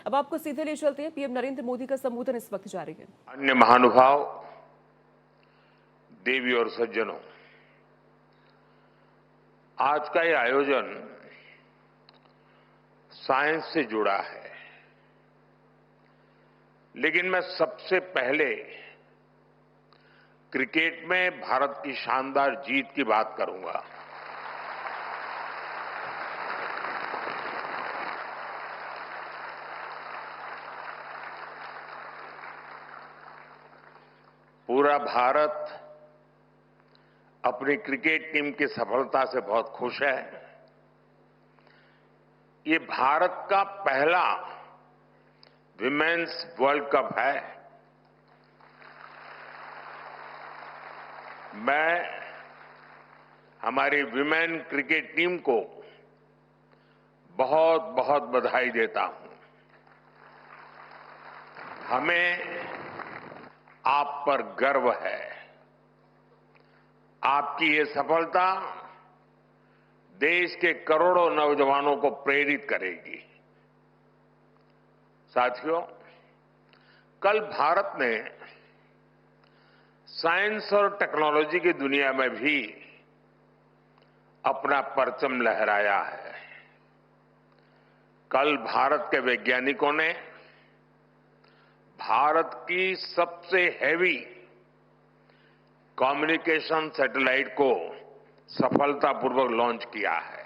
अब आपको सीधे ले चलते हैं, पीएम नरेंद्र मोदी का संबोधन इस वक्त जारी है। अन्य महानुभाव, देवी और सज्जनों, आज का ये आयोजन साइंस से जुड़ा है, लेकिन मैं सबसे पहले क्रिकेट में भारत की शानदार जीत की बात करूंगा। पूरा भारत अपनी क्रिकेट टीम की सफलता से बहुत खुश है। ये भारत का पहला विमेन्स वर्ल्ड कप है। मैं हमारी विमेन क्रिकेट टीम को बहुत बहुत बधाई देता हूं। हमें आप पर गर्व है। आपकी ये सफलता देश के करोड़ों नौजवानों को प्रेरित करेगी। साथियों, कल भारत ने साइंस और टेक्नोलॉजी की दुनिया में भी अपना परचम लहराया है। कल भारत के वैज्ञानिकों ने भारत की सबसे हैवी कम्युनिकेशन सैटेलाइट को सफलतापूर्वक लॉन्च किया है।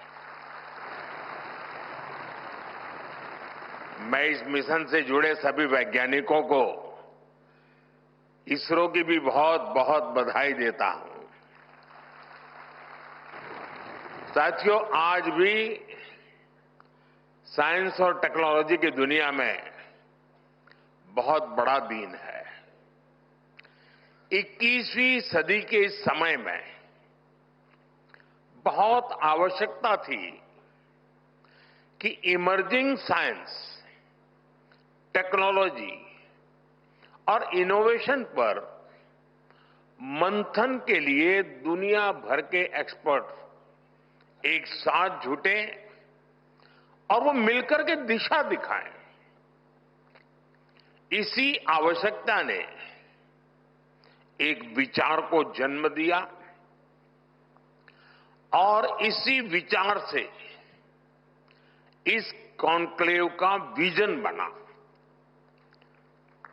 मैं इस मिशन से जुड़े सभी वैज्ञानिकों को इसरो की भी बहुत बहुत बधाई देता हूं। साथियों, आज भी साइंस और टेक्नोलॉजी की दुनिया में बहुत बड़ा दिन है। 21वीं सदी के इस समय में बहुत आवश्यकता थी कि इमर्जिंग साइंस, टेक्नोलॉजी और इनोवेशन पर मंथन के लिए दुनिया भर के एक्सपर्ट एक साथ जुटे और वो मिलकर के दिशा दिखाएं। इसी आवश्यकता ने एक विचार को जन्म दिया और इसी विचार से इस कॉन्क्लेव का विजन बना।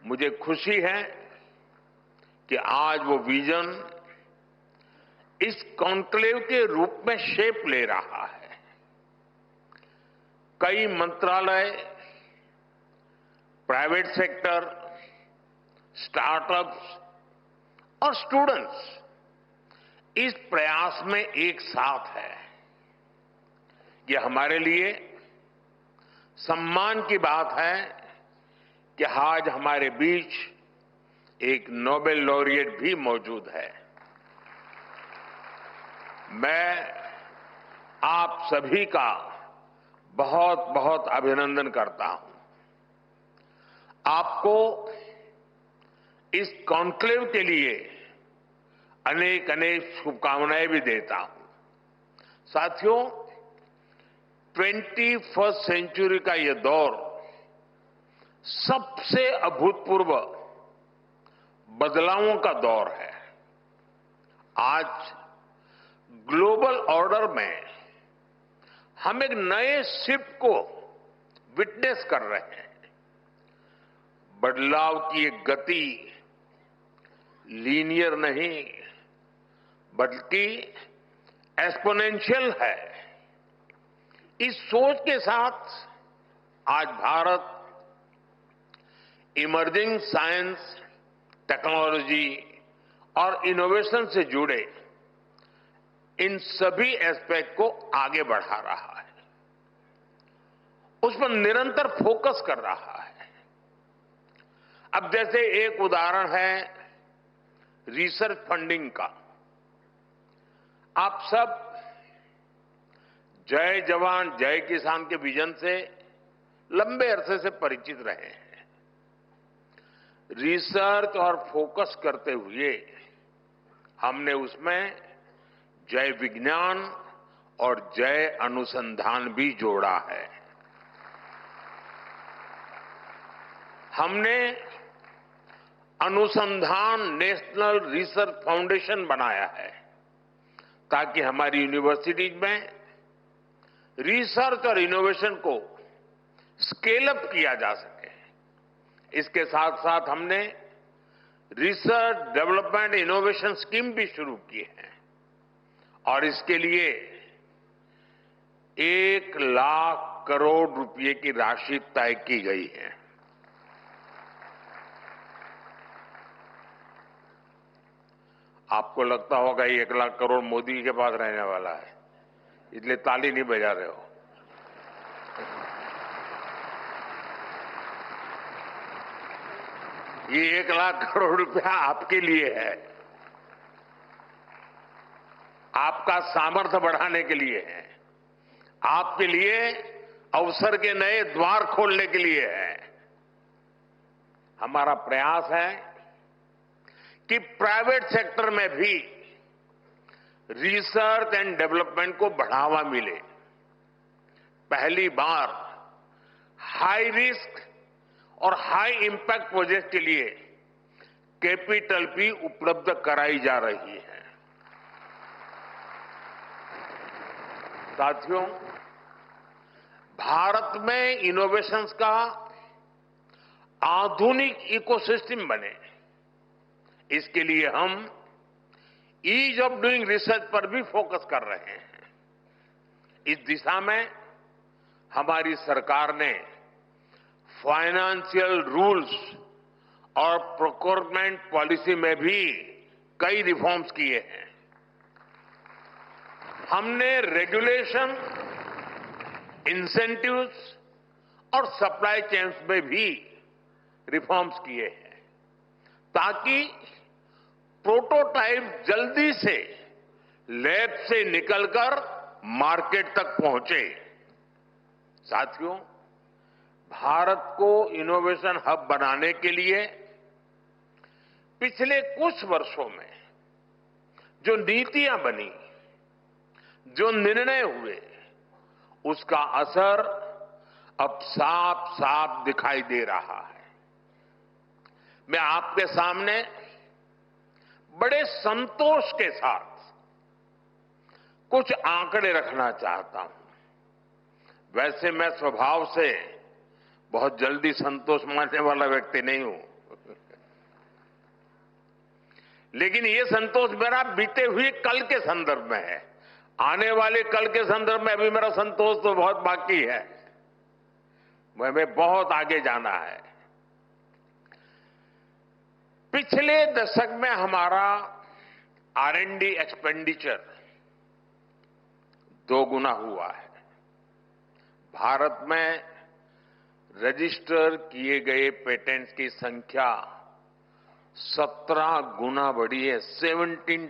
मुझे खुशी है कि आज वो विजन इस कॉन्क्लेव के रूप में शेप ले रहा है। कई मंत्रालय, प्राइवेट सेक्टर, स्टार्टअप्स और स्टूडेंट्स इस प्रयास में एक साथ है। ये हमारे लिए सम्मान की बात है कि आज हमारे बीच एक नोबेल लॉरिएट भी मौजूद है। मैं आप सभी का बहुत बहुत अभिनंदन करता हूं। आपको इस कॉन्क्लेव के लिए अनेक अनेक शुभकामनाएं भी देता हूं। साथियों, 21st सेंचुरी का यह दौर सबसे अभूतपूर्व बदलावों का दौर है। आज ग्लोबल ऑर्डर में हम एक नए शिफ्ट को विटनेस कर रहे हैं। बदलाव की एक गति लीनियर नहीं बल्कि एक्सपोनेंशियल है। इस सोच के साथ आज भारत इमर्जिंग साइंस, टेक्नोलॉजी और इनोवेशन से जुड़े इन सभी एस्पेक्ट को आगे बढ़ा रहा है, उस पर निरंतर फोकस कर रहा है। अब जैसे एक उदाहरण है रिसर्च फंडिंग का। आप सब जय जवान जय किसान के विजन से लंबे अरसे से परिचित रहे हैं। रिसर्च और फोकस करते हुए हमने उसमें जय विज्ञान और जय अनुसंधान भी जोड़ा है। हमने अनुसंधान नेशनल रिसर्च फाउंडेशन बनाया है ताकि हमारी यूनिवर्सिटीज में रिसर्च और इनोवेशन को स्केल अप किया जा सके। इसके साथ साथ हमने रिसर्च डेवलपमेंट इनोवेशन स्कीम भी शुरू की है और इसके लिए 1,00,000 करोड़ रुपए की राशि तय की गई है। आपको लगता होगा 1,00,000 करोड़ मोदी के पास रहने वाला है, इसलिए ताली नहीं बजा रहे हो। ये 1,00,000 करोड़ रुपया आपके लिए है, आपका सामर्थ्य बढ़ाने के लिए है, आपके लिए अवसर के नए द्वार खोलने के लिए है। हमारा प्रयास है कि प्राइवेट सेक्टर में भी रिसर्च एंड डेवलपमेंट को बढ़ावा मिले। पहली बार हाई रिस्क और हाई इंपैक्ट प्रोजेक्ट के लिए कैपिटल भी उपलब्ध कराई जा रही है। साथियों, भारत में इनोवेशंस का आधुनिक इकोसिस्टम बने, इसके लिए हम ईज ऑफ डूइंग रिसर्च पर भी फोकस कर रहे हैं। इस दिशा में हमारी सरकार ने फाइनेंशियल रूल्स और प्रोक्योरमेंट पॉलिसी में भी कई रिफॉर्म्स किए हैं। हमने रेगुलेशन, इंसेंटिव्स और सप्लाई चेन्स में भी रिफॉर्म्स किए हैं ताकि प्रोटोटाइप जल्दी से लैब से निकलकर मार्केट तक पहुंचे। साथियों, भारत को इनोवेशन हब बनाने के लिए पिछले कुछ वर्षों में जो नीतियां बनी, जो निर्णय हुए, उसका असर अब साफ साफ दिखाई दे रहा है। मैं आपके सामने बड़े संतोष के साथ कुछ आंकड़े रखना चाहता हूं। वैसे मैं स्वभाव से बहुत जल्दी संतोष मानने वाला व्यक्ति नहीं हूं, लेकिन ये संतोष मेरा बीते हुए कल के संदर्भ में है। आने वाले कल के संदर्भ में अभी मेरा संतोष तो बहुत बाकी है, हमें बहुत आगे जाना है। पिछले दशक में हमारा R&D एक्सपेंडिचर 2 गुना हुआ है। भारत में रजिस्टर किए गए पेटेंट्स की संख्या 17 गुना बढ़ी है। 17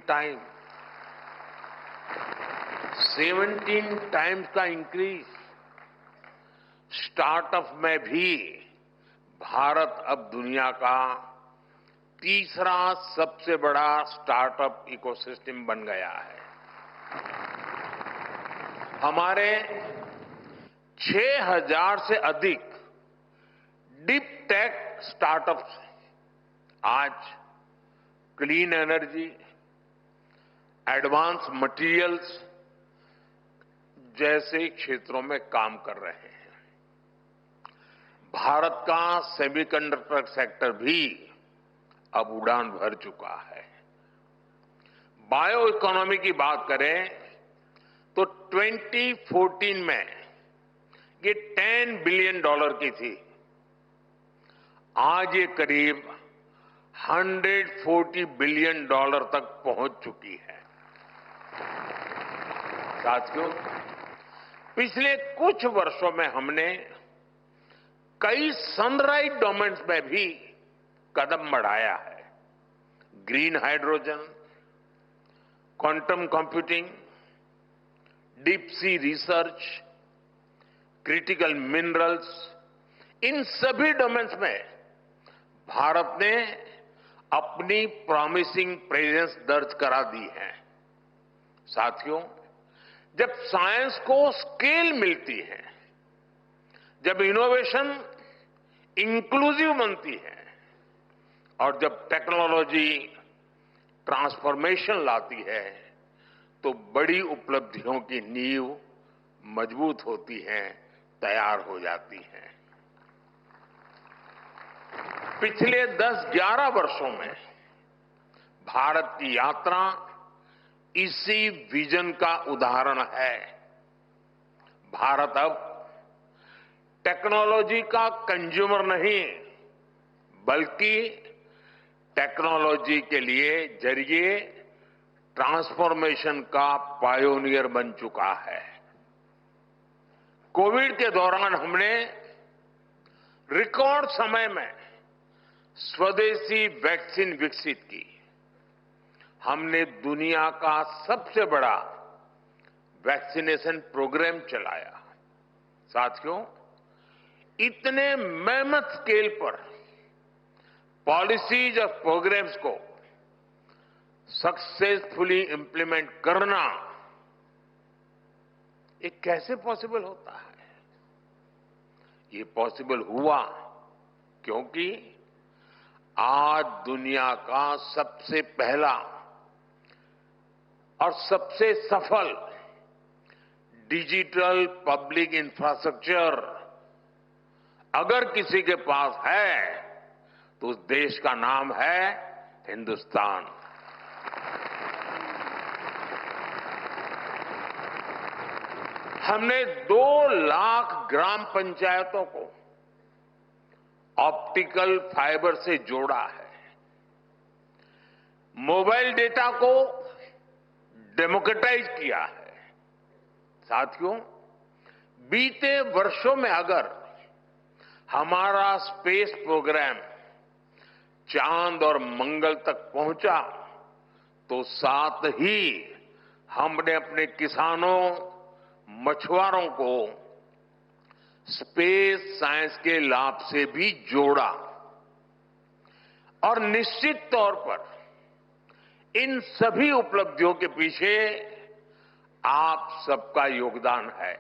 टाइम्स का इंक्रीज। स्टार्टअप में भी भारत अब दुनिया का तीसरा सबसे बड़ा स्टार्टअप इकोसिस्टम बन गया है। हमारे 6,000 से अधिक डीप टेक स्टार्टअप्स आज क्लीन एनर्जी, एडवांस मटेरियल्स जैसे क्षेत्रों में काम कर रहे हैं। भारत का सेमीकंडक्टर सेक्टर भी अब उड़ान भर चुका है। बायो इकोनॉमी की बात करें तो 2014 में ये $10 बिलियन की थी। आज ये करीब $140 बिलियन तक पहुंच चुकी है। साथियों, पिछले कुछ वर्षों में हमने कई सनराइज डोमेन्स में भी कदम बढ़ाया है। Green hydrogen, quantum computing, deep sea research, critical minerals, इन सभी डोमेन्स में भारत ने अपनी प्रॉमिसिंग प्रेजेंस दर्ज करा दी है। साथियों, जब साइंस को स्केल मिलती है, जब इनोवेशन इंक्लूसिव बनती है और जब टेक्नोलॉजी ट्रांसफॉर्मेशन लाती है तो बड़ी उपलब्धियों की नींव मजबूत होती है, तैयार हो जाती है। पिछले 10-11 वर्षों में भारत की यात्रा इसी विजन का उदाहरण है। भारत अब टेक्नोलॉजी का कंज्यूमर नहीं, बल्कि टेक्नोलॉजी के लिए जरिए ट्रांसफॉर्मेशन का पायोनियर बन चुका है। कोविड के दौरान हमने रिकॉर्ड समय में स्वदेशी वैक्सीन विकसित की। हमने दुनिया का सबसे बड़ा वैक्सीनेशन प्रोग्राम चलाया। साथियों, इतने मेहनत स्केल पर पॉलिसीज और प्रोग्राम्स को सक्सेसफुली इंप्लीमेंट करना, ये कैसे पॉसिबल होता है? ये पॉसिबल हुआ क्योंकि आज दुनिया का सबसे पहला और सबसे सफल डिजिटल पब्लिक इंफ्रास्ट्रक्चर अगर किसी के पास है तो उस देश का नाम है हिंदुस्तान। हमने 2 लाख ग्राम पंचायतों को ऑप्टिकल फाइबर से जोड़ा है। मोबाइल डेटा को डेमोक्रेटाइज किया है। साथियों, बीते वर्षों में अगर हमारा स्पेस प्रोग्राम चांद और मंगल तक पहुंचा तो साथ ही हमने अपने किसानों, मछुआरों को स्पेस साइंस के लाभ से भी जोड़ा। और निश्चित तौर पर इन सभी उपलब्धियों के पीछे आप सबका योगदान है।